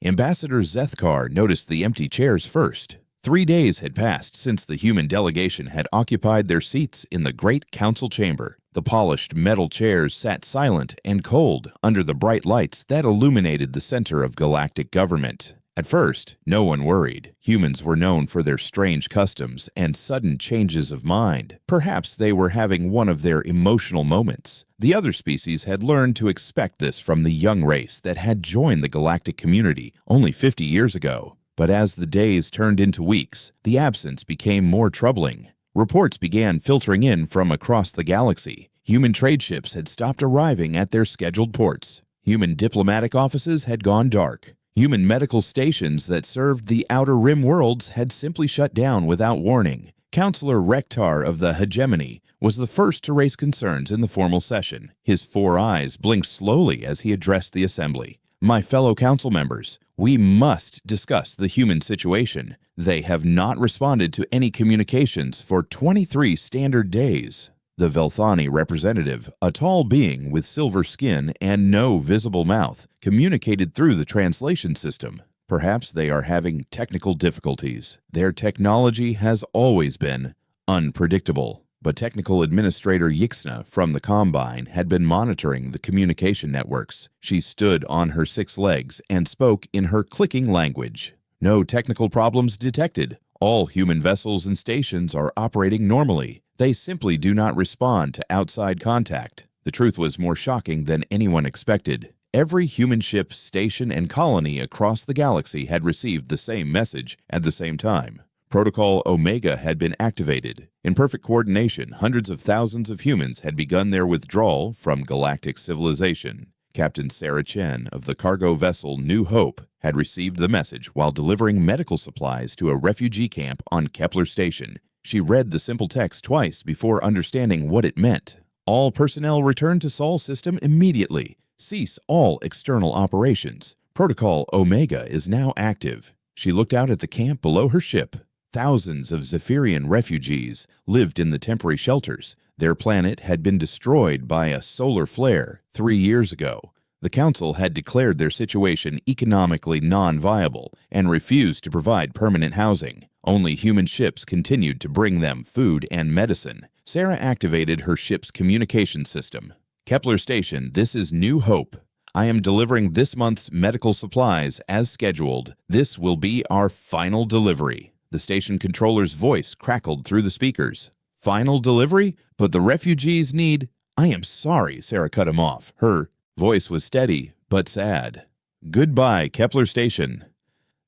Ambassador Zethkar noticed the empty chairs first. 3 days had passed since the human delegation had occupied their seats in the great council chamber. The polished metal chairs sat silent and cold under the bright lights that illuminated the center of galactic government. At first, no one worried. Humans were known for their strange customs and sudden changes of mind. Perhaps they were having one of their emotional moments. The other species had learned to expect this from the young race that had joined the galactic community only 50 years ago. But as the days turned into weeks, the absence became more troubling. Reports began filtering in from across the galaxy. Human trade ships had stopped arriving at their scheduled ports. Human diplomatic offices had gone dark. Human medical stations that served the Outer Rim worlds had simply shut down without warning. Counselor Rektar of the Hegemony was the first to raise concerns in the formal session. His 4 eyes blinked slowly as he addressed the assembly. My fellow council members, we must discuss the human situation. They have not responded to any communications for 23 standard days. The Velthani representative, a tall being with silver skin and no visible mouth, communicated through the translation system. Perhaps they are having technical difficulties. Their technology has always been unpredictable. But Technical Administrator Yixna from the Combine had been monitoring the communication networks. She stood on her 6 legs and spoke in her clicking language. No technical problems detected. All human vessels and stations are operating normally. They simply do not respond to outside contact. The truth was more shocking than anyone expected. Every human ship, station, and colony across the galaxy had received the same message at the same time. Protocol Omega had been activated. In perfect coordination, hundreds of thousands of humans had begun their withdrawal from galactic civilization. Captain Sarah Chen of the cargo vessel New Hope had received the message while delivering medical supplies to a refugee camp on Kepler Station. She read the simple text twice before understanding what it meant. All personnel return to Sol system immediately. Cease all external operations. Protocol Omega is now active. She looked out at the camp below her ship. Thousands of Zephyrian refugees lived in the temporary shelters. Their planet had been destroyed by a solar flare 3 years ago. The Council had declared their situation economically non-viable and refused to provide permanent housing. Only human ships continued to bring them food and medicine. Sarah activated her ship's communication system. Kepler Station, this is New Hope. I am delivering this month's medical supplies as scheduled. This will be our final delivery. The station controller's voice crackled through the speakers. Final delivery? But the refugees need... I am sorry, Sarah cut him off. Her voice was steady, but sad. Goodbye, Kepler Station.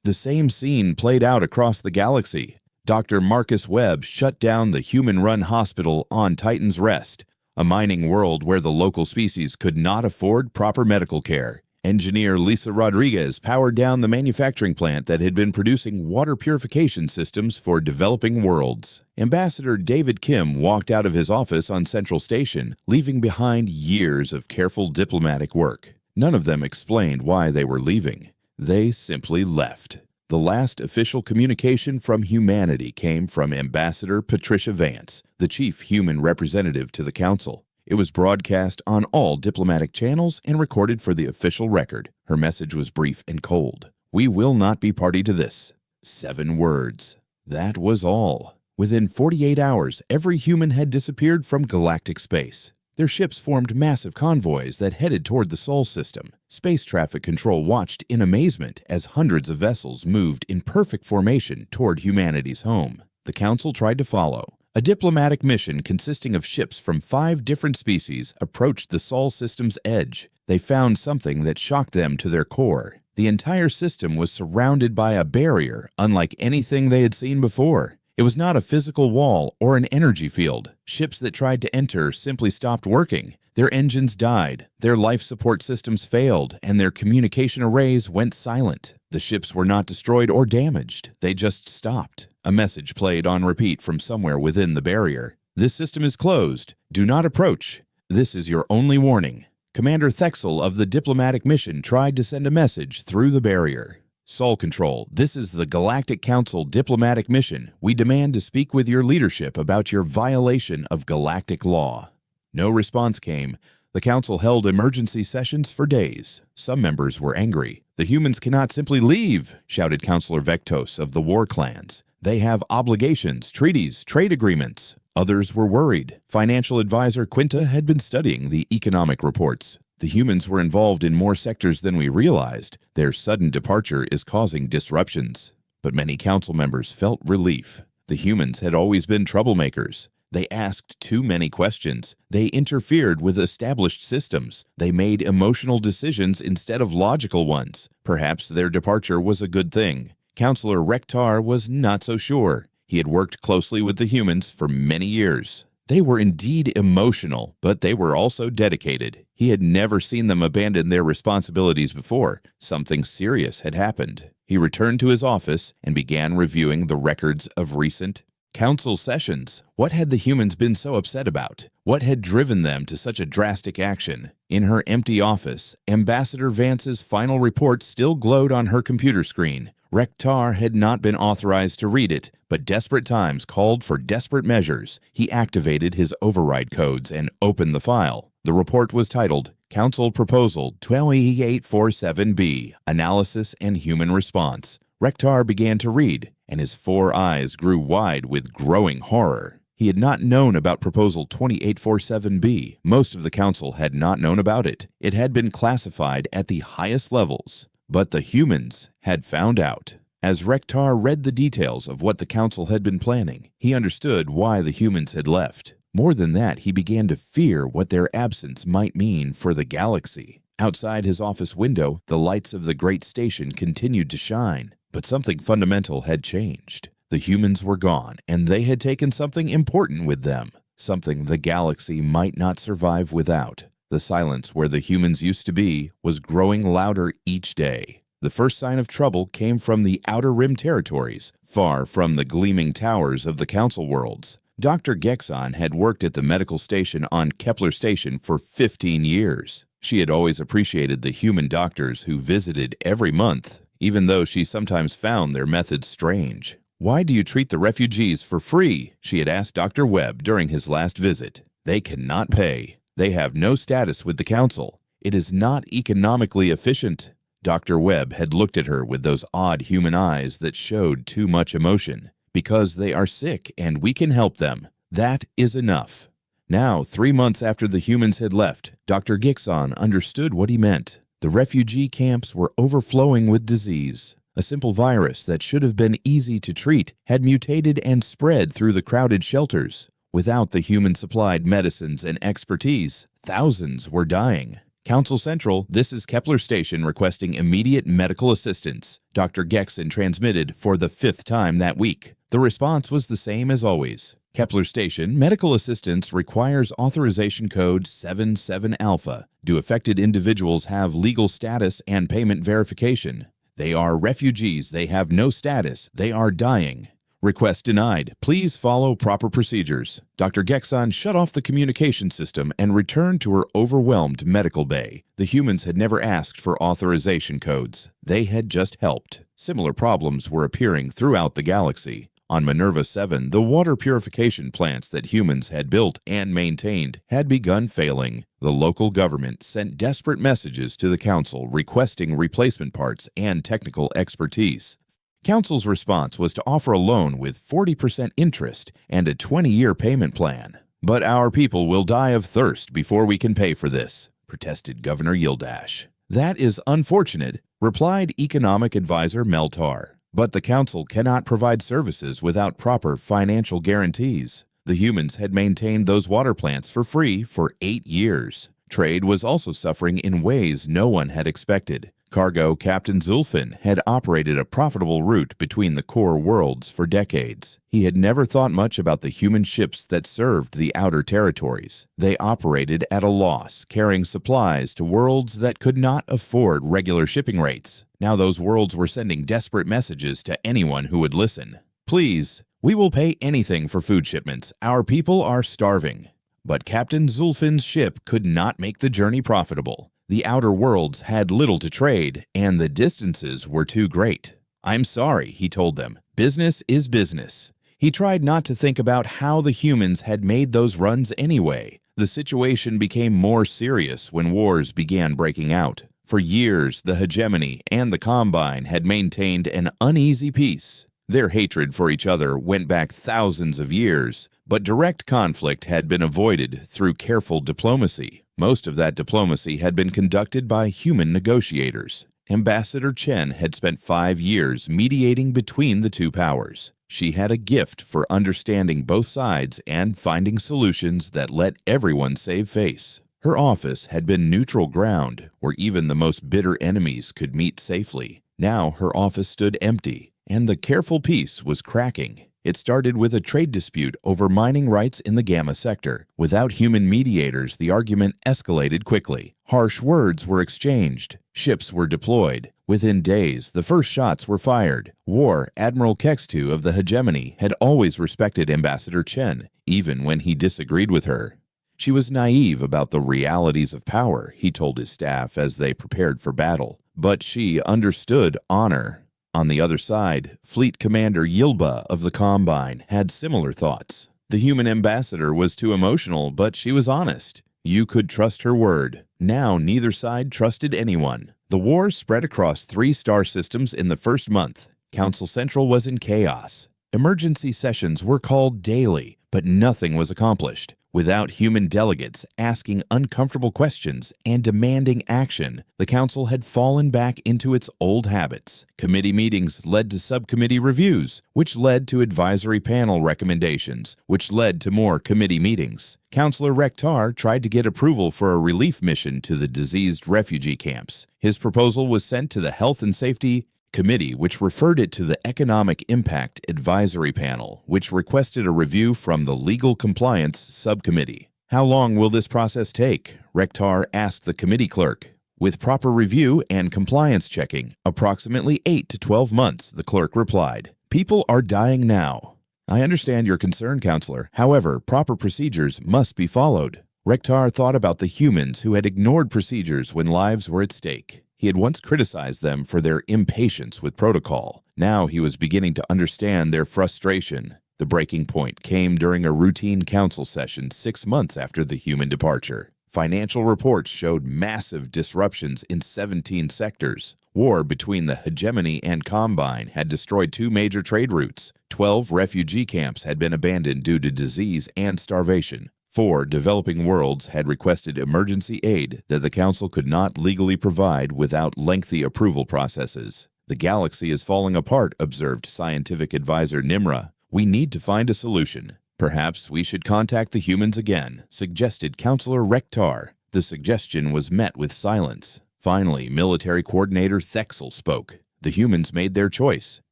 The same scene played out across the galaxy. Dr. Marcus Webb shut down the human-run hospital on Titan's Rest, a mining world where the local species could not afford proper medical care. Engineer Lisa Rodriguez powered down the manufacturing plant that had been producing water purification systems for developing worlds. Ambassador David Kim walked out of his office on Central Station, leaving behind years of careful diplomatic work. None of them explained why they were leaving. They simply left. The last official communication from humanity came from Ambassador Patricia Vance, the chief human representative to the Council. It was broadcast on all diplomatic channels and recorded for the official record. Her message was brief and cold. We will not be party to this. 7 words. That was all. Within 48 hours, every human had disappeared from galactic space. Their ships formed massive convoys that headed toward the Sol system. Space Traffic Control watched in amazement as hundreds of vessels moved in perfect formation toward humanity's home. The Council tried to follow. A diplomatic mission consisting of ships from 5 different species approached the Sol system's edge. They found something that shocked them to their core. The entire system was surrounded by a barrier unlike anything they had seen before. It was not a physical wall or an energy field. Ships that tried to enter simply stopped working. Their engines died, their life support systems failed, and their communication arrays went silent. The ships were not destroyed or damaged. They just stopped. A message played on repeat from somewhere within the barrier. This system is closed. Do not approach. This is your only warning. Commander Thexel of the diplomatic mission tried to send a message through the barrier. Sol Control, this is the Galactic Council diplomatic mission. We demand to speak with your leadership about your violation of galactic law. No response came. The Council held emergency sessions for days. Some members were angry. The "The humans cannot simply leave," shouted Counselor Vectos of the war clans. "They have obligations, treaties, trade agreements." Others were worried. Financial advisor Quinta had been studying the economic reports. "The humans were involved in more sectors than we realized. Their sudden departure is causing disruptions." But many council members felt relief. The humans had always been troublemakers. They asked too many questions. They interfered with established systems. They made emotional decisions instead of logical ones. Perhaps their departure was a good thing. Counselor Rektar was not so sure. He had worked closely with the humans for many years. They were indeed emotional, but they were also dedicated. He had never seen them abandon their responsibilities before. Something serious had happened. He returned to his office and began reviewing the records of recent council sessions. What had the humans been so upset about? What had driven them to such a drastic action? In her empty office, Ambassador Vance's final report still glowed on her computer screen. Rektar had not been authorized to read it, but desperate times called for desperate measures. He activated his override codes and opened the file. The report was titled Council Proposal 12847B, Analysis and Human Response. Rektar began to read, and his 4 eyes grew wide with growing horror. He had not known about Proposal 2847B. Most of the council had not known about it. It had been classified at the highest levels. But the humans had found out. As Rektar read the details of what the council had been planning, he understood why the humans had left. More than that, he began to fear what their absence might mean for the galaxy. Outside his office window, the lights of the great station continued to shine. But something fundamental had changed. The humans were gone, and they had taken something important with them, something the galaxy might not survive without. The silence where the humans used to be was growing louder each day. The first sign of trouble came from the Outer Rim territories, far from the gleaming towers of the Council worlds. Dr. Gexon had worked at the medical station on Kepler Station for 15 years. She had always appreciated the human doctors who visited every month, even though she sometimes found their methods strange. "Why do you treat the refugees for free?" she had asked Dr. Webb during his last visit. "They cannot pay. They have no status with the council. It is not economically efficient." Dr. Webb had looked at her with those odd human eyes that showed too much emotion. "Because they are sick and we can help them. That is enough." Now, 3 months after the humans had left, Dr. Gixon understood what he meant. The refugee camps were overflowing with disease. A simple virus that should have been easy to treat had mutated and spread through the crowded shelters. Without the human-supplied medicines and expertise, thousands were dying. "Council Central, this is Kepler Station requesting immediate medical assistance," Dr. Gexon transmitted for the 5th time that week. The response was the same as always. "Kepler Station, medical assistance requires authorization code 77 Alpha. Do affected individuals have legal status and payment verification? They are refugees. They have no status. They are dying. Request denied. Please follow proper procedures." Dr. Gexon shut off the communication system and returned to her overwhelmed medical bay. The humans had never asked for authorization codes. They had just helped. Similar problems were appearing throughout the galaxy. On Minerva 7, the water purification plants that humans had built and maintained had begun failing. The local government sent desperate messages to the council requesting replacement parts and technical expertise. Council's response was to offer a loan with 40% interest and a 20-year payment plan. "But our people will die of thirst before we can pay for this," protested Governor Yildash. "That is unfortunate," replied Economic Advisor Meltar. "But the council cannot provide services without proper financial guarantees." The humans had maintained those water plants for free for 8 years. Trade was also suffering in ways no one had expected. Cargo Captain Zulfin had operated a profitable route between the core worlds for decades. He had never thought much about the human ships that served the outer territories. They operated at a loss, carrying supplies to worlds that could not afford regular shipping rates. Now those worlds were sending desperate messages to anyone who would listen. "Please, we will pay anything for food shipments. Our people are starving." But Captain Zulfin's ship could not make the journey profitable. The outer worlds had little to trade, and the distances were too great. "I'm sorry," he told them. "Business is business." He tried not to think about how the humans had made those runs anyway. The situation became more serious when wars began breaking out. For years, the hegemony and the Combine had maintained an uneasy peace. Their hatred for each other went back thousands of years, but direct conflict had been avoided through careful diplomacy. Most of that diplomacy had been conducted by human negotiators. Ambassador Chen had spent 5 years mediating between the two powers. She had a gift for understanding both sides and finding solutions that let everyone save face. Her office had been neutral ground where even the most bitter enemies could meet safely. Now her office stood empty, and the careful peace was cracking. It started with a trade dispute over mining rights in the Gamma sector. Without human mediators, the argument escalated quickly. Harsh words were exchanged. Ships were deployed. Within days, the first shots were fired. War Admiral Kextu of the hegemony had always respected Ambassador Chen, even when he disagreed with her. She was naive about the realities of power, he told his staff as they prepared for battle. But she understood honor. On the other side, Fleet Commander Yilba of the Combine had similar thoughts. The human ambassador was too emotional, but she was honest. You could trust her word. Now neither side trusted anyone. The war spread across 3 star systems in the first month. Council Central was in chaos. Emergency sessions were called daily, but nothing was accomplished. Without human delegates asking uncomfortable questions and demanding action, the council had fallen back into its old habits. Committee meetings led to subcommittee reviews, which led to advisory panel recommendations, which led to more committee meetings. Councillor Rektar tried to get approval for a relief mission to the diseased refugee camps. His proposal was sent to the Health and Safety Committee, which referred it to the Economic Impact Advisory Panel, which requested a review from the Legal Compliance Subcommittee. How long will this process take? Rektar asked the committee clerk. With proper review and compliance checking, approximately 8 to 12 months, the clerk replied. People are dying now. I understand your concern, Counselor. However, proper procedures must be followed. Rektar thought about the humans who had ignored procedures when lives were at stake. He had once criticized them for their impatience with protocol. Now he was beginning to understand their frustration. The breaking point came during a routine council session 6 months after the human departure. Financial reports showed massive disruptions in 17 sectors. War between the hegemony and Combine had destroyed 2 major trade routes. 12 refugee camps had been abandoned due to disease and starvation. 4 developing worlds had requested emergency aid that the Council could not legally provide without lengthy approval processes. The galaxy is falling apart, observed scientific advisor Nimra. We need to find a solution. Perhaps we should contact the humans again, suggested Councillor Rektar. The suggestion was met with silence. Finally, military coordinator Thexel spoke. The humans made their choice.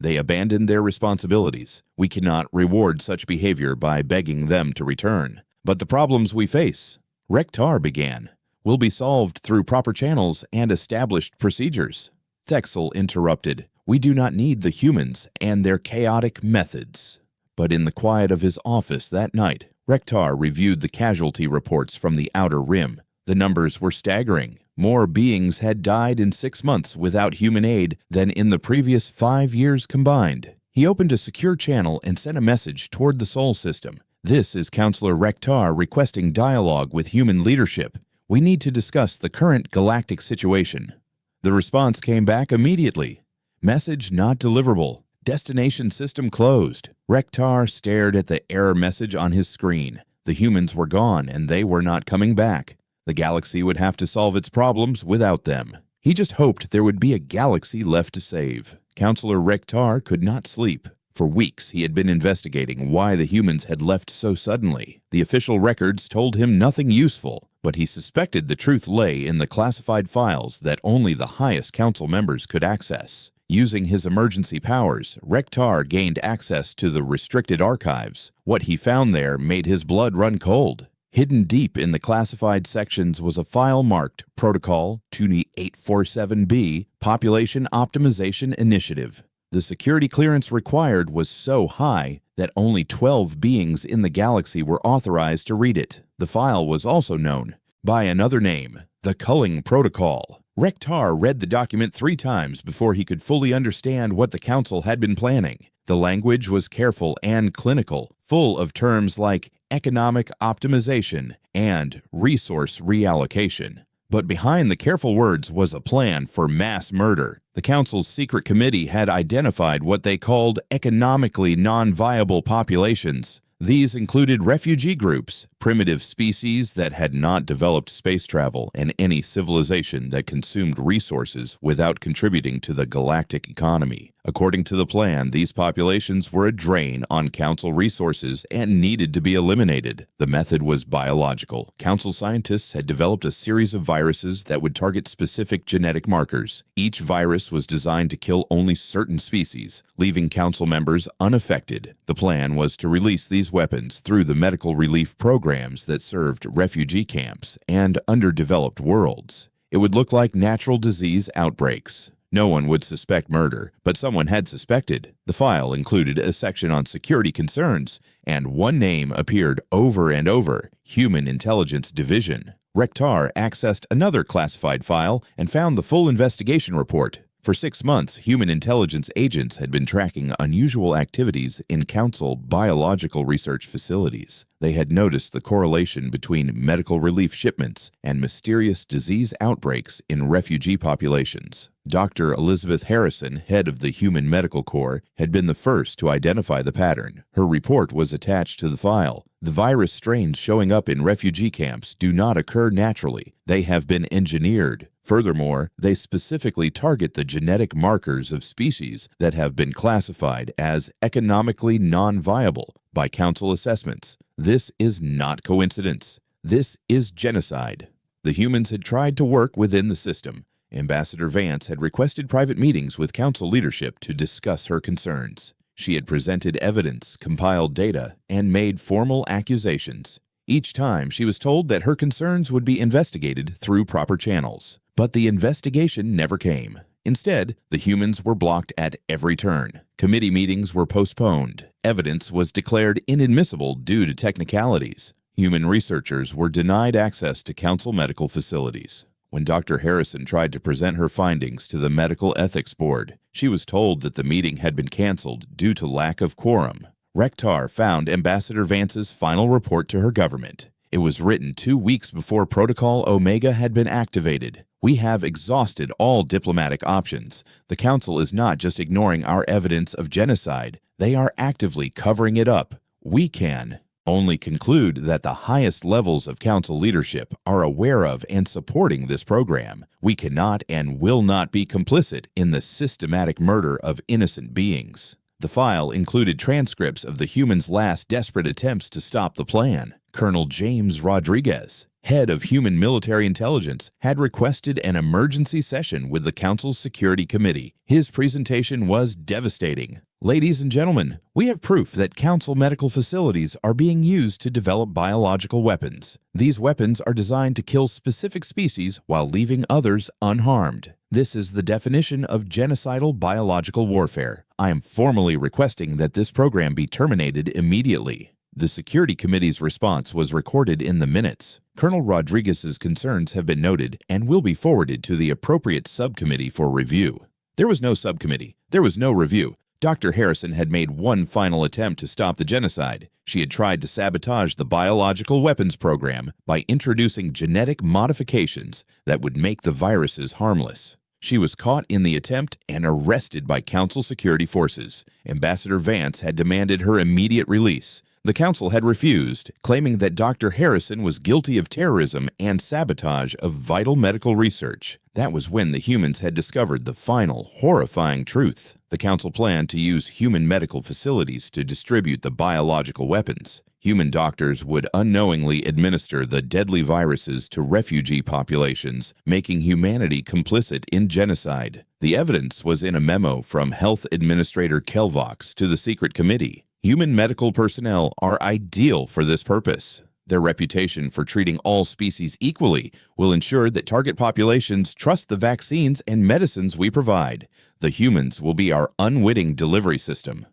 They abandoned their responsibilities. We cannot reward such behavior by begging them to return. But the problems we face, Rektar began, will be solved through proper channels and established procedures. Thexel interrupted. We do not need the humans and their chaotic methods. But in the quiet of his office that night, Rektar reviewed the casualty reports from the Outer Rim. The numbers were staggering. More beings had died in 6 months without human aid than in the previous 5 years combined. He opened a secure channel and sent a message toward the Sol system. This is Councillor Rektar requesting dialogue with human leadership. We need to discuss the current galactic situation. The response came back immediately. Message not deliverable. Destination system closed. Rektar stared at the error message on his screen. The humans were gone and they were not coming back. The galaxy would have to solve its problems without them. He just hoped there would be a galaxy left to save. Councillor Rektar could not sleep. For weeks, he had been investigating why the humans had left so suddenly. The official records told him nothing useful, but he suspected the truth lay in the classified files that only the highest council members could access. Using his emergency powers, Rektar gained access to the restricted archives. What he found there made his blood run cold. Hidden deep in the classified sections was a file marked Protocol 2847B Population Optimization Initiative. The security clearance required was so high that only 12 beings in the galaxy were authorized to read it. The file was also known by another name, the Culling Protocol. Rektar read the document 3 times before he could fully understand what the Council had been planning. The language was careful and clinical, full of terms like economic optimization and resource reallocation. But behind the careful words was a plan for mass murder. The Council's secret committee had identified what they called economically non-viable populations. These included refugee groups, primitive species that had not developed space travel, and any civilization that consumed resources without contributing to the galactic economy. According to the plan, these populations were a drain on Council resources and needed to be eliminated. The method was biological. Council scientists had developed a series of viruses that would target specific genetic markers. Each virus was designed to kill only certain species, leaving Council members unaffected. The plan was to release these weapons through the medical relief programs that served refugee camps and underdeveloped worlds. It would look like natural disease outbreaks. No one would suspect murder, but someone had suspected. The file included a section on security concerns, and one name appeared over and over: Human Intelligence Division. Rektar accessed another classified file and found the full investigation report. For 6 months, human intelligence agents had been tracking unusual activities in Council biological research facilities. They had noticed the correlation between medical relief shipments and mysterious disease outbreaks in refugee populations. Dr. Elizabeth Harrison, head of the Human Medical Corps, had been the first to identify the pattern. Her report was attached to the file. The virus strains showing up in refugee camps do not occur naturally. They have been engineered. Furthermore, they specifically target the genetic markers of species that have been classified as economically non-viable by Council assessments. This is not coincidence. This is genocide. The humans had tried to work within the system. Ambassador Vance had requested private meetings with Council leadership to discuss her concerns. She had presented evidence, compiled data, and made formal accusations. Each time, she was told that her concerns would be investigated through proper channels. But the investigation never came. Instead, the humans were blocked at every turn. Committee meetings were postponed. Evidence was declared inadmissible due to technicalities. Human researchers were denied access to Council medical facilities. When Dr. Harrison tried to present her findings to the Medical Ethics Board, she was told that the meeting had been canceled due to lack of quorum. Rektar found Ambassador Vance's final report to her government. It was written 2 weeks before Protocol Omega had been activated. We have exhausted all diplomatic options. The Council is not just ignoring our evidence of genocide. They are actively covering it up. We can only conclude that the highest levels of Council leadership are aware of and supporting this program. We cannot and will not be complicit in the systematic murder of innocent beings. The file included transcripts of the humans' last desperate attempts to stop the plan. Colonel James Rodriguez, head of Human Military Intelligence, had requested an emergency session with the Council's Security Committee. His presentation was devastating. Ladies and gentlemen, we have proof that Council medical facilities are being used to develop biological weapons. These weapons are designed to kill specific species while leaving others unharmed. This is the definition of genocidal biological warfare. I am formally requesting that this program be terminated immediately. The Security Committee's response was recorded in the minutes. Colonel Rodriguez's concerns have been noted and will be forwarded to the appropriate subcommittee for review. There was no subcommittee. There was no review. Dr. Harrison had made one final attempt to stop the genocide. She had tried to sabotage the biological weapons program by introducing genetic modifications that would make the viruses harmless. She was caught in the attempt and arrested by Council security forces. Ambassador Vance had demanded her immediate release. The Council had refused, claiming that Dr. Harrison was guilty of terrorism and sabotage of vital medical research. That was when the humans had discovered the final, horrifying truth. The Council planned to use human medical facilities to distribute the biological weapons. Human doctors would unknowingly administer the deadly viruses to refugee populations, making humanity complicit in genocide. The evidence was in a memo from Health Administrator Kelvox to the Secret Committee. Human medical personnel are ideal for this purpose. Their reputation for treating all species equally will ensure that target populations trust the vaccines and medicines we provide. The humans will be our unwitting delivery system.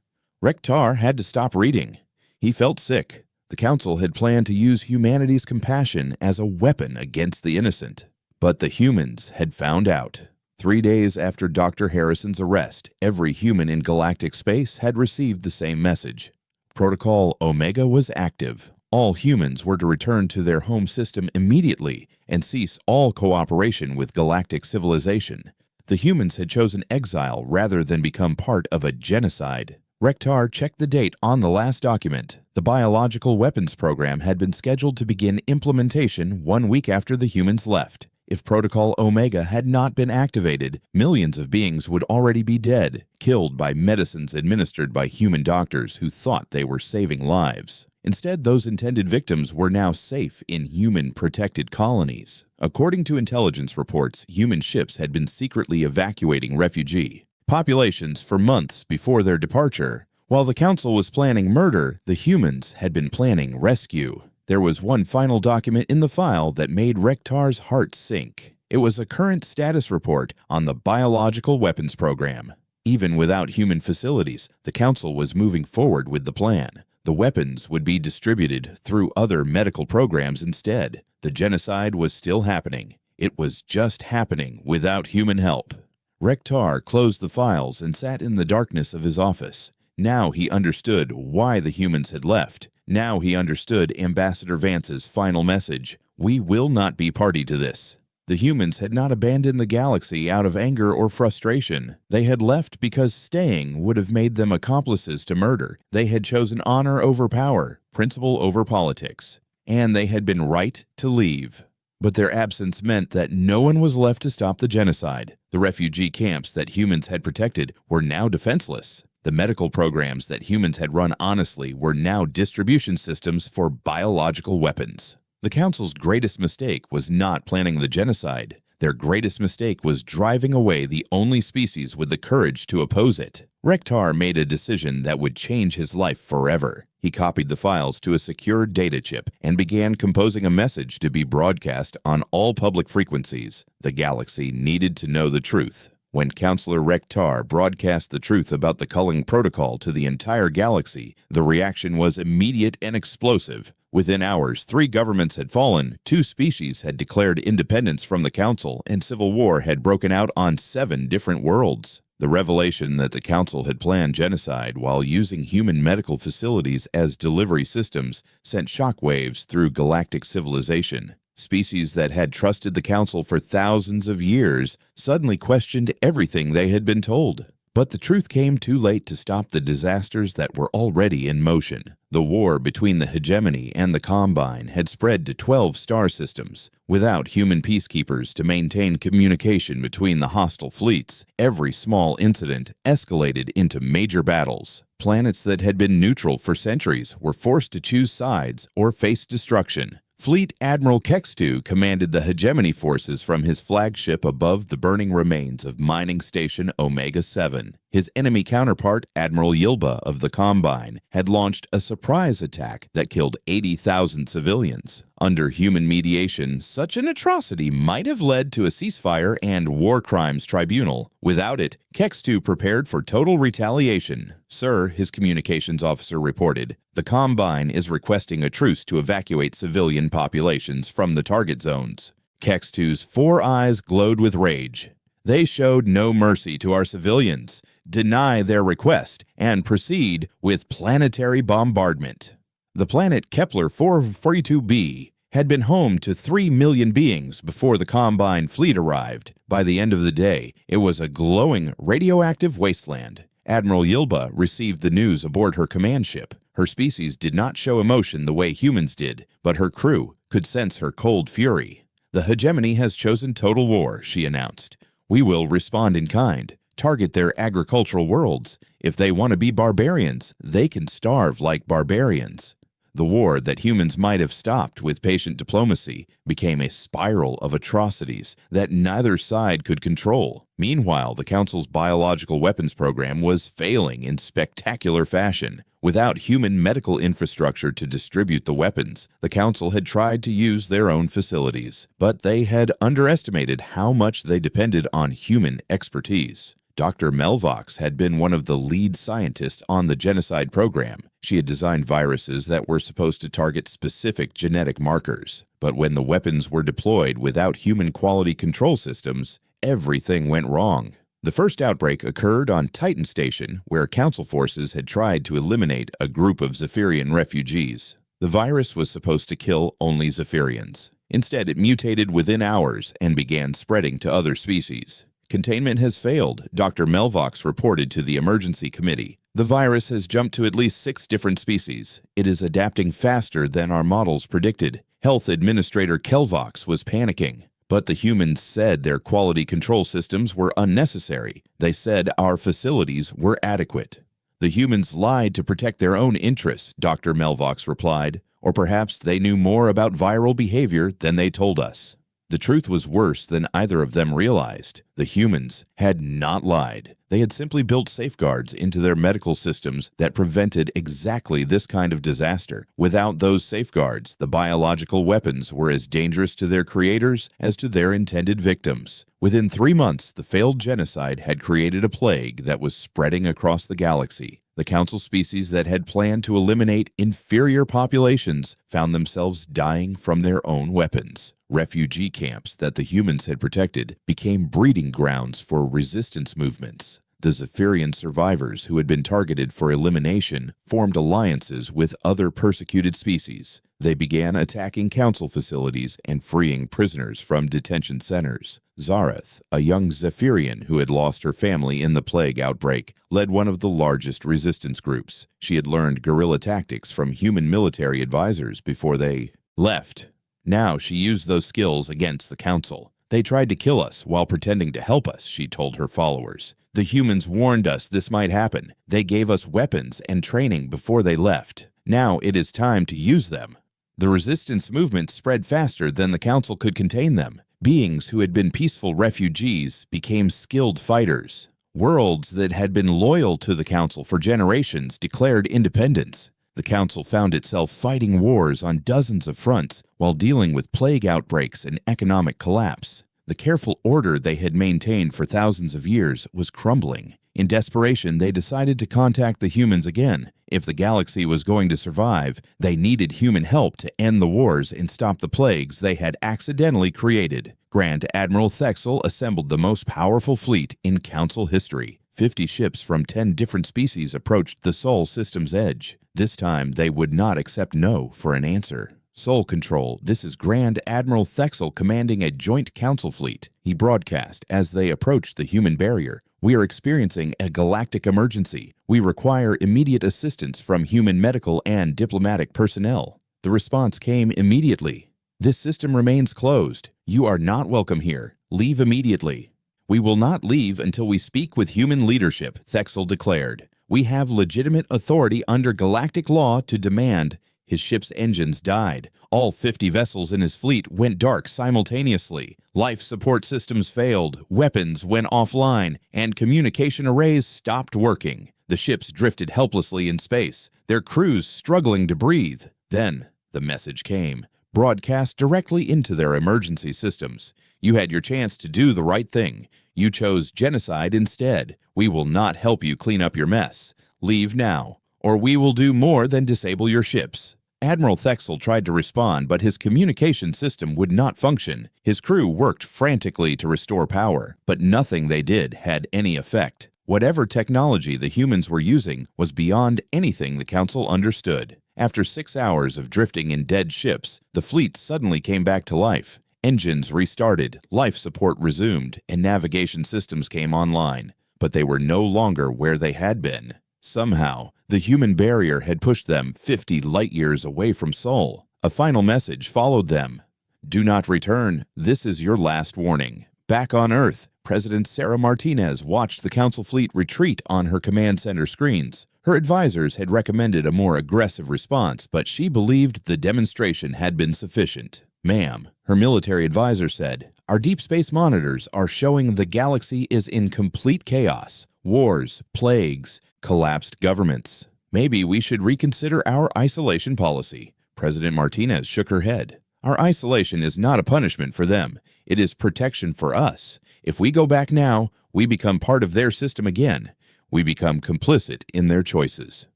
Rektar had to stop reading. He felt sick. The Council had planned to use humanity's compassion as a weapon against the innocent. But the humans had found out. 3 days after Dr. Harrison's arrest, every human in galactic space had received the same message. Protocol Omega was active. All humans were to return to their home system immediately and cease all cooperation with galactic civilization. The humans had chosen exile rather than become part of a genocide. Rektar checked the date on the last document. The biological weapons program had been scheduled to begin implementation 1 week after the humans left. If Protocol Omega had not been activated, millions of beings would already be dead, killed by medicines administered by human doctors who thought they were saving lives. Instead, those intended victims were now safe in human-protected colonies. According to intelligence reports, human ships had been secretly evacuating refugee populations for months before their departure. While the Council was planning murder, the humans had been planning rescue. There was one final document in the file that made Rektar's heart sink. It was a current status report on the biological weapons program. Even without human facilities, the Council was moving forward with the plan. The weapons would be distributed through other medical programs instead. The genocide was still happening. It was just happening without human help. Rektar closed the files and sat in the darkness of his office. Now he understood why the humans had left. Now he understood Ambassador Vance's final message: "We will not be party to this." The humans had not abandoned the galaxy out of anger or frustration. They had left because staying would have made them accomplices to murder. They had chosen honor over power, principle over politics. And they had been right to leave. But their absence meant that no one was left to stop the genocide. The refugee camps that humans had protected were now defenseless. The medical programs that humans had run honestly were now distribution systems for biological weapons. The Council's greatest mistake was not planning the genocide. Their greatest mistake was driving away the only species with the courage to oppose it. Rektar made a decision that would change his life forever. He copied the files to a secure data chip and began composing a message to be broadcast on all public frequencies. The galaxy needed to know the truth. When Counselor Rektar broadcast the truth about the culling protocol to the entire galaxy, the reaction was immediate and explosive. Within hours, 3 governments had fallen, 2 species had declared independence from the Council, and civil war had broken out on 7 different worlds. The revelation that the Council had planned genocide while using human medical facilities as delivery systems sent shockwaves through galactic civilization. Species that had trusted the Council for thousands of years suddenly questioned everything they had been told. But the truth came too late to stop the disasters that were already in motion. The war between the hegemony and the Combine had spread to 12 star systems. Without human peacekeepers to maintain communication between the hostile fleets, every small incident escalated into major battles. Planets that had been neutral for centuries were forced to choose sides or face destruction. Fleet Admiral Kextu commanded the hegemony forces from his flagship above the burning remains of Mining Station Omega-7. His enemy counterpart, Admiral Yilba of the Combine, had launched a surprise attack that killed 80,000 civilians. Under human mediation, such an atrocity might have led to a ceasefire and war crimes tribunal. Without it, Kextu prepared for total retaliation. "Sir," his communications officer reported, "the Combine is requesting a truce to evacuate civilian populations from the target zones." Kextu's 4 eyes glowed with rage. "They showed no mercy to our civilians. Deny their request and proceed with planetary bombardment." The planet Kepler 442b had been home to 3 million beings before the Combine fleet arrived. By the end of the day, it was a glowing radioactive wasteland. Admiral Yilba received the news aboard her command ship. Her species did not show emotion the way humans did, but her crew could sense her cold fury. "The hegemony has chosen total war," she announced. "We will respond in kind. Target their agricultural worlds. If they want to be barbarians, they can starve like barbarians." The war that humans might have stopped with patient diplomacy became a spiral of atrocities that neither side could control. Meanwhile, the Council's biological weapons program was failing in spectacular fashion. Without human medical infrastructure to distribute the weapons, the Council had tried to use their own facilities, but they had underestimated how much they depended on human expertise. Dr. Melvox had been one of the lead scientists on the genocide program. She had designed viruses that were supposed to target specific genetic markers. But when the weapons were deployed without human quality control systems, everything went wrong. The first outbreak occurred on Titan Station, where Council forces had tried to eliminate a group of Zephyrian refugees. The virus was supposed to kill only Zephyrians. Instead, it mutated within hours and began spreading to other species. Containment has failed, Dr. Melvox reported to the emergency committee. The virus has jumped to at least 6 different species. It is adapting faster than our models predicted. Health Administrator Kelvox was panicking. But the humans said their quality control systems were unnecessary. They said our facilities were adequate. The humans lied to protect their own interests, Dr. Melvox replied. Or perhaps they knew more about viral behavior than they told us. The truth was worse than either of them realized. The humans had not lied. They had simply built safeguards into their medical systems that prevented exactly this kind of disaster. Without those safeguards, the biological weapons were as dangerous to their creators as to their intended victims. Within 3 months, the failed genocide had created a plague that was spreading across the galaxy. The council species that had planned to eliminate inferior populations found themselves dying from their own weapons. Refugee camps that the humans had protected became breeding grounds for resistance movements. The Zephyrian survivors who had been targeted for elimination formed alliances with other persecuted species. They began attacking council facilities and freeing prisoners from detention centers. Zareth, a young Zephyrian who had lost her family in the plague outbreak, led one of the largest resistance groups. She had learned guerrilla tactics from human military advisors before they left. Now she used those skills against the council. They tried to kill us while pretending to help us, she told her followers. The humans warned us this might happen. They gave us weapons and training before they left. Now it is time to use them. The resistance movement spread faster than the council could contain them. Beings who had been peaceful refugees became skilled fighters. Worlds that had been loyal to the council for generations declared independence. The council found itself fighting wars on dozens of fronts while dealing with plague outbreaks and economic collapse. The careful order they had maintained for thousands of years was crumbling. In desperation, they decided to contact the humans again. If the galaxy was going to survive, they needed human help to end the wars and stop the plagues they had accidentally created. Grand Admiral Thexel assembled the most powerful fleet in Council history. 50 ships from 10 different species approached the Sol system's edge. This time, they would not accept no for an answer. Sol Control, this is Grand Admiral Thexel commanding a joint council fleet. He broadcast as they approached the human barrier. We are experiencing a galactic emergency. We require immediate assistance from human medical and diplomatic personnel. The response came immediately. This system remains closed. You are not welcome here. Leave immediately. We will not leave until we speak with human leadership, Thexel declared. We have legitimate authority under galactic law to demand. His ship's engines died. All 50 vessels in his fleet went dark simultaneously. Life support systems failed, weapons went offline, and communication arrays stopped working. The ships drifted helplessly in space, their crews struggling to breathe. Then the message came, broadcast directly into their emergency systems. You had your chance to do the right thing. You chose genocide instead. We will not help you clean up your mess. Leave now, or we will do more than disable your ships. Admiral Thexel tried to respond, but his communication system would not function. His crew worked frantically to restore power, but nothing they did had any effect. Whatever technology the humans were using was beyond anything the Council understood. After 6 hours of drifting in dead ships, the fleet suddenly came back to life. Engines restarted, life support resumed, and navigation systems came online. But they were no longer where they had been. Somehow, the human barrier had pushed them 50 light-years away from Sol. A final message followed them. Do not return. This is your last warning. Back on Earth, President Sarah Martinez watched the Council fleet retreat on her command center screens. Her advisors had recommended a more aggressive response, but she believed the demonstration had been sufficient. Ma'am, her military advisor said, our deep space monitors are showing the galaxy is in complete chaos. Wars, plagues, collapsed governments. Maybe we should reconsider our isolation policy. President Martinez shook her head. Our isolation is not a punishment for them. It is protection for us. If we go back now, we become part of their system again. We become complicit in their choices.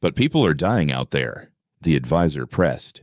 But people are dying out there, the advisor pressed.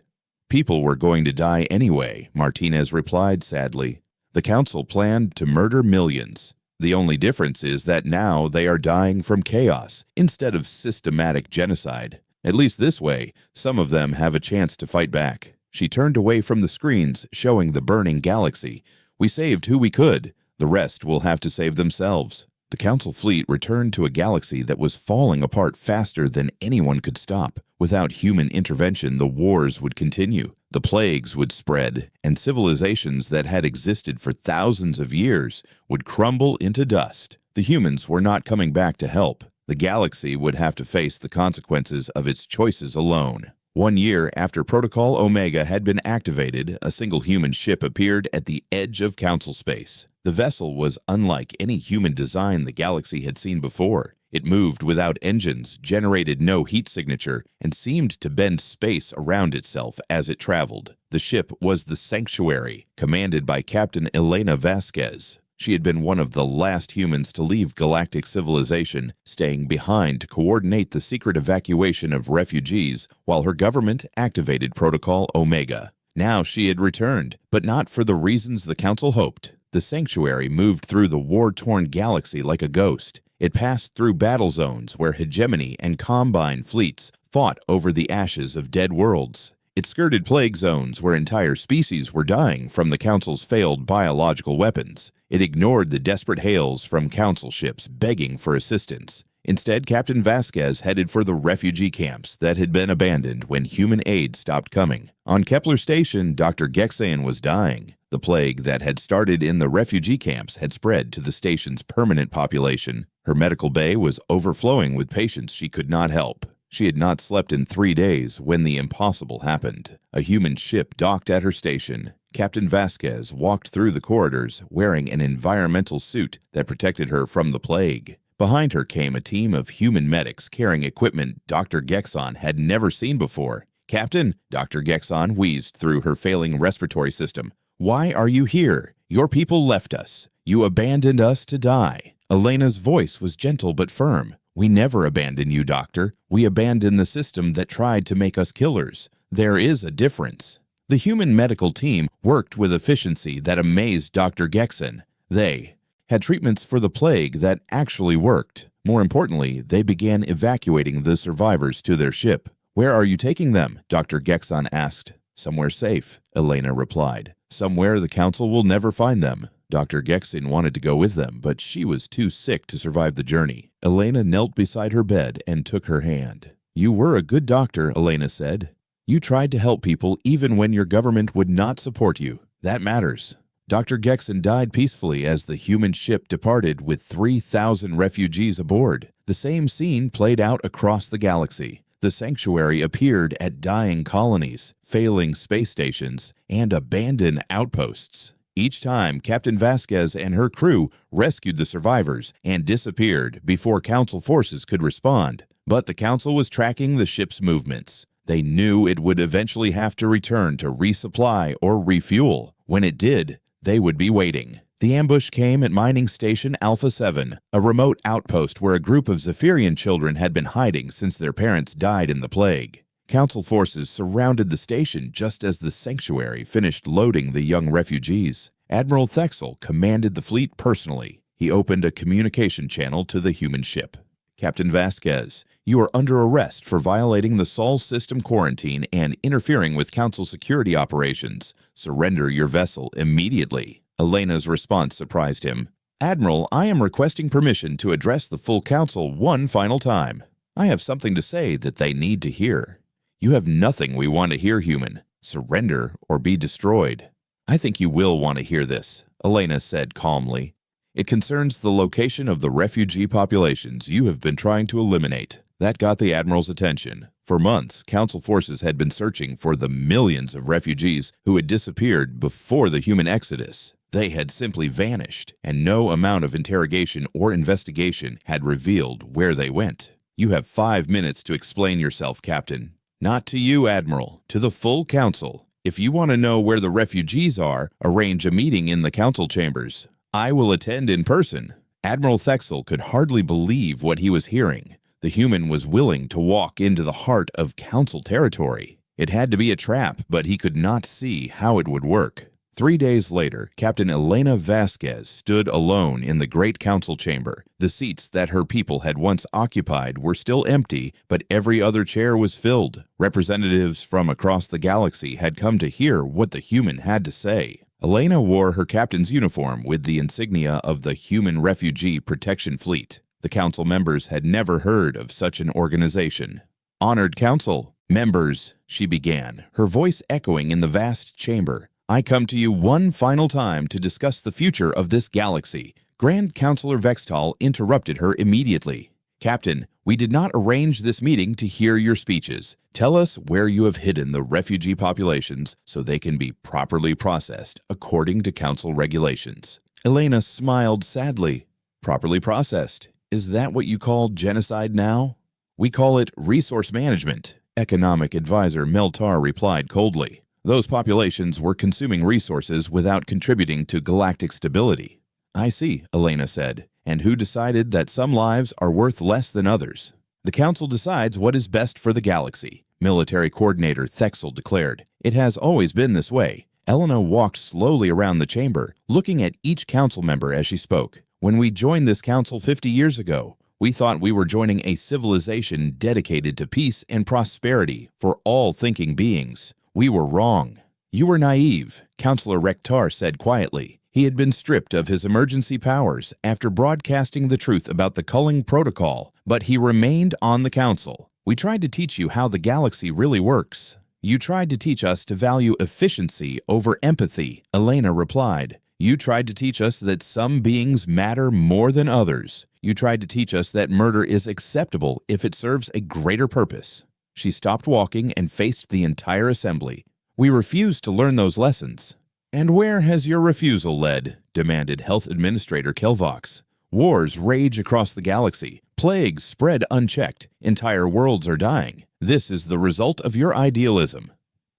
People were going to die anyway, Martinez replied sadly. The Council planned to murder millions. The only difference is that now they are dying from chaos instead of systematic genocide. At least this way, some of them have a chance to fight back. She turned away from the screens showing the burning galaxy. We saved who we could. The rest will have to save themselves. The Council fleet returned to a galaxy that was falling apart faster than anyone could stop. Without human intervention, the wars would continue. The plagues would spread, and civilizations that had existed for thousands of years would crumble into dust. The humans were not coming back to help. The galaxy would have to face the consequences of its choices alone. 1 year after Protocol Omega had been activated, a single human ship appeared at the edge of Council space. The vessel was unlike any human design the galaxy had seen before. It moved without engines, generated no heat signature, and seemed to bend space around itself as it traveled. The ship was the Sanctuary, commanded by Captain Elena Vasquez. She had been one of the last humans to leave galactic civilization, staying behind to coordinate the secret evacuation of refugees while her government activated Protocol Omega. Now she had returned, but not for the reasons the Council hoped. The Sanctuary moved through the war-torn galaxy like a ghost. It passed through battle zones where hegemony and combine fleets fought over the ashes of dead worlds. It skirted plague zones where entire species were dying from the Council's failed biological weapons. It ignored the desperate hails from Council ships begging for assistance. Instead, Captain Vasquez headed for the refugee camps that had been abandoned when human aid stopped coming. On Kepler Station, Dr. Gexan was dying. The plague that had started in the refugee camps had spread to the station's permanent population. Her medical bay was overflowing with patients she could not help. She had not slept in 3 days when the impossible happened. A human ship docked at her station. Captain Vasquez walked through the corridors wearing an environmental suit that protected her from the plague. Behind her came a team of human medics carrying equipment Dr. Gexon had never seen before. "Captain," Dr. Gexon wheezed through her failing respiratory system. "Why are you here? Your people left us. You abandoned us to die." Elena's voice was gentle but firm. "We never abandoned you, Doctor. We abandoned the system that tried to make us killers. There is a difference." The human medical team worked with efficiency that amazed Dr. Gexon. They had treatments for the plague that actually worked. More importantly, they began evacuating the survivors to their ship. "Where are you taking them?" Dr. Gexon asked. "Somewhere safe," Elena replied. "Somewhere the Council will never find them." Dr. Gexon wanted to go with them, but she was too sick to survive the journey. Elena knelt beside her bed and took her hand. "You were a good doctor," Elena said. "You tried to help people even when your government would not support you. That matters." Dr. Gexon died peacefully as the human ship departed with 3,000 refugees aboard. The same scene played out across the galaxy. The Sanctuary appeared at dying colonies, failing space stations, and abandoned outposts. Each time, Captain Vasquez and her crew rescued the survivors and disappeared before Council forces could respond. But the Council was tracking the ship's movements. They knew it would eventually have to return to resupply or refuel. When it did, they would be waiting. The ambush came at Mining Station Alpha 7, a remote outpost where a group of Zephyrian children had been hiding since their parents died in the plague. Council forces surrounded the station just as the Sanctuary finished loading the young refugees. Admiral Thexel commanded the fleet personally. He opened a communication channel to the human ship. "Captain Vasquez, you are under arrest for violating the Sol system quarantine and interfering with Council security operations. Surrender your vessel immediately." Elena's response surprised him. "Admiral, I am requesting permission to address the full Council one final time. I have something to say that they need to hear." "You have nothing we want to hear, human. Surrender or be destroyed." "I think you will want to hear this," Elena said calmly. "It concerns the location of the refugee populations you have been trying to eliminate." That got the Admiral's attention. For months, Council forces had been searching for the millions of refugees who had disappeared before the human exodus. They had simply vanished, and no amount of interrogation or investigation had revealed where they went. "You have 5 minutes to explain yourself, Captain." "Not to you, Admiral, to the full Council. If you want to know where the refugees are, arrange a meeting in the Council chambers. I will attend in person." Admiral Thexel could hardly believe what he was hearing. The human was willing to walk into the heart of Council territory. It had to be a trap, but he could not see how it would work. 3 days later, Captain Elena Vasquez stood alone in the Great Council Chamber. The seats that her people had once occupied were still empty, but every other chair was filled. Representatives from across the galaxy had come to hear what the human had to say. Elena wore her captain's uniform with the insignia of the Human Refugee Protection Fleet. The council members had never heard of such an organization. "Honored Council, members," she began, her voice echoing in the vast chamber. "I come to you one final time to discuss the future of this galaxy." Grand Counselor Vextal interrupted her immediately. "Captain, we did not arrange this meeting to hear your speeches. Tell us where you have hidden the refugee populations so they can be properly processed according to council regulations." Elena smiled sadly. "Properly processed? Is that what you call genocide now?" "We call it resource management," Economic Advisor Meltar replied coldly. "Those populations were consuming resources without contributing to galactic stability." "I see," Elena said. "And who decided that some lives are worth less than others?" "The Council decides what is best for the galaxy," Military Coordinator Thexel declared. "It has always been this way." Elena walked slowly around the chamber, looking at each council member as she spoke. "When we joined this council 50 years ago, we thought we were joining a civilization dedicated to peace and prosperity for all thinking beings. We were wrong." "You were naive," Councillor Rektar said quietly. He had been stripped of his emergency powers after broadcasting the truth about the culling protocol, but he remained on the council. "We tried to teach you how the galaxy really works." "You tried to teach us to value efficiency over empathy," Elena replied. "You tried to teach us that some beings matter more than others. You tried to teach us that murder is acceptable if it serves a greater purpose." She stopped walking and faced the entire assembly. "We refuse to learn those lessons." "And where has your refusal led?" demanded Health Administrator Kelvox. "Wars rage across the galaxy. Plagues spread unchecked. Entire worlds are dying. This is the result of your idealism."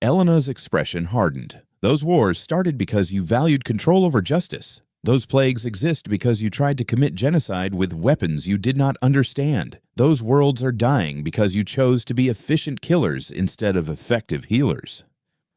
Elena's expression hardened. "Those wars started because you valued control over justice. Those plagues exist because you tried to commit genocide with weapons you did not understand. Those worlds are dying because you chose to be efficient killers instead of effective healers."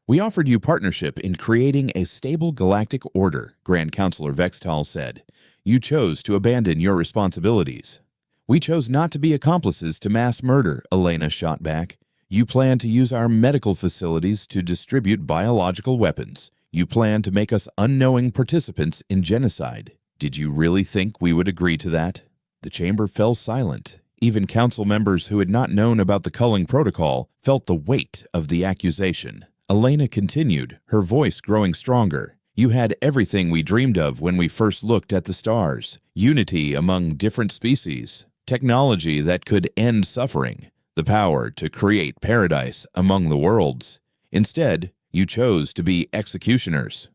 "We offered you partnership in creating a stable galactic order," Grand Counselor Vextal said. "You chose to abandon your responsibilities." "We chose not to be accomplices to mass murder," Elena shot back. "You plan to use our medical facilities to distribute biological weapons. You plan to make us unknowing participants in genocide. Did you really think we would agree to that?" The chamber fell silent. Even council members who had not known about the culling protocol felt the weight of the accusation. Elena continued, her voice growing stronger. "You had everything we dreamed of when we first looked at the stars. Unity among different species. Technology that could end suffering. The power to create paradise among the worlds. Instead, you chose to be executioners."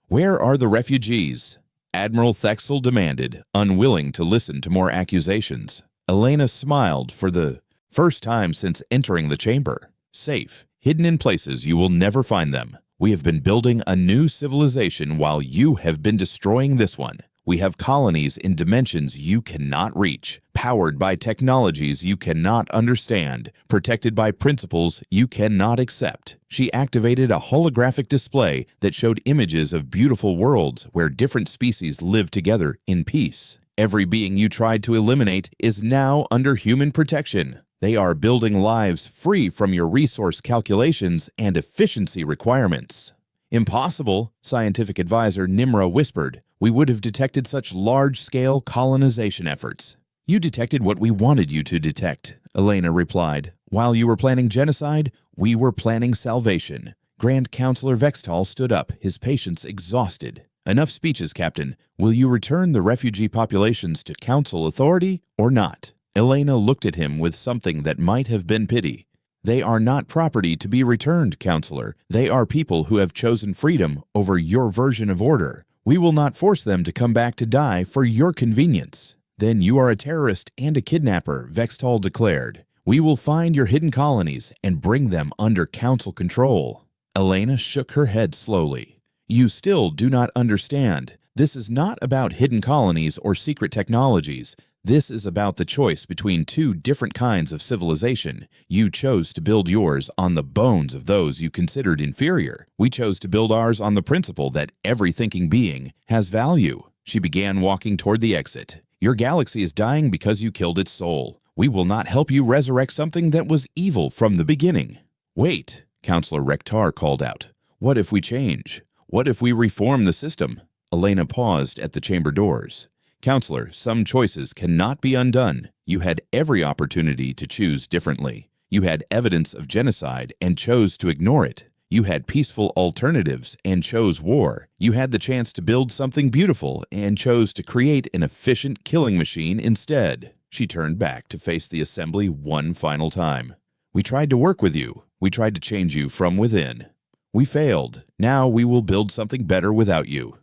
"Where are the refugees?" Admiral Thexel demanded, unwilling to listen to more accusations. Elena smiled for the first time since entering the chamber. "Safe, hidden in places you will never find them. We have been building a new civilization while you have been destroying this one. We have colonies in dimensions you cannot reach, powered by technologies you cannot understand, protected by principles you cannot accept." She activated a holographic display that showed images of beautiful worlds where different species live together in peace. "Every being you tried to eliminate is now under human protection. They are building lives free from your resource calculations and efficiency requirements." "Impossible," Scientific Advisor Nimra whispered. "We would have detected such large-scale colonization efforts." "You detected what we wanted you to detect," Elena replied. "While you were planning genocide, we were planning salvation." Grand Counselor Vextal stood up, his patience exhausted. "Enough speeches, Captain. Will you return the refugee populations to Council authority or not?" Elena looked at him with something that might have been pity. "They are not property to be returned, Counselor. They are people who have chosen freedom over your version of order. We will not force them to come back to die for your convenience." "Then you are a terrorist and a kidnapper," Vextal declared. "We will find your hidden colonies and bring them under Council control." Elena shook her head slowly. "You still do not understand. This is not about hidden colonies or secret technologies. This is about the choice between two different kinds of civilization. You chose to build yours on the bones of those you considered inferior. We chose to build ours on the principle that every thinking being has value. She began walking toward the exit. Your galaxy is dying because you killed its soul. We will not help you resurrect something that was evil from the beginning. Wait, Counselor Rektar called out. What if we change? What if we reform the system? Elena paused at the chamber doors. Counselor, some choices cannot be undone. You had every opportunity to choose differently. You had evidence of genocide and chose to ignore it. You had peaceful alternatives and chose war. You had the chance to build something beautiful and chose to create an efficient killing machine instead. She turned back to face the assembly one final time. We tried to work with you. We tried to change you from within. We failed. Now we will build something better without you.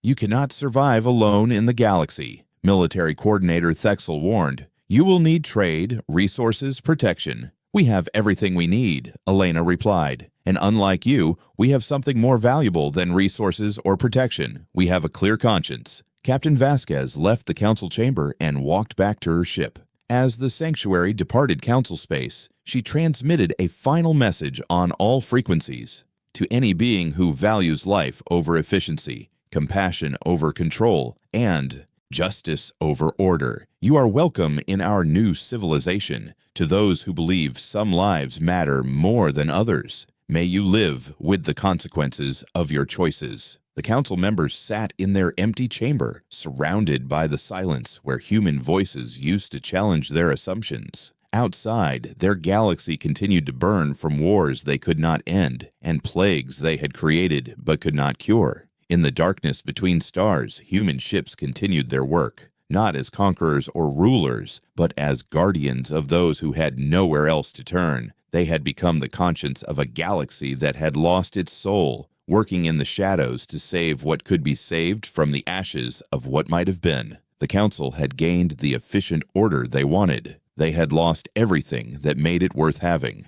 You cannot survive alone in the galaxy, Military Coordinator Thexel warned. You will need trade, resources, protection. We have everything we need, Elena replied. And unlike you, we have something more valuable than resources or protection. We have a clear conscience. Captain Vasquez left the council chamber and walked back to her ship. As the sanctuary departed council space, she transmitted a final message on all frequencies. To any being who values life over efficiency, compassion over control, and justice over order, you are welcome in our new civilization. To those who believe some lives matter more than others, may you live with the consequences of your choices. The council members sat in their empty chamber, surrounded by the silence where human voices used to challenge their assumptions. Outside, their galaxy continued to burn from wars they could not end and plagues they had created but could not cure. In the darkness between stars, human ships continued their work, not as conquerors or rulers, but as guardians of those who had nowhere else to turn. They had become the conscience of a galaxy that had lost its soul, working in the shadows to save what could be saved from the ashes of what might have been. The council had gained the efficient order they wanted. They had lost everything that made it worth having.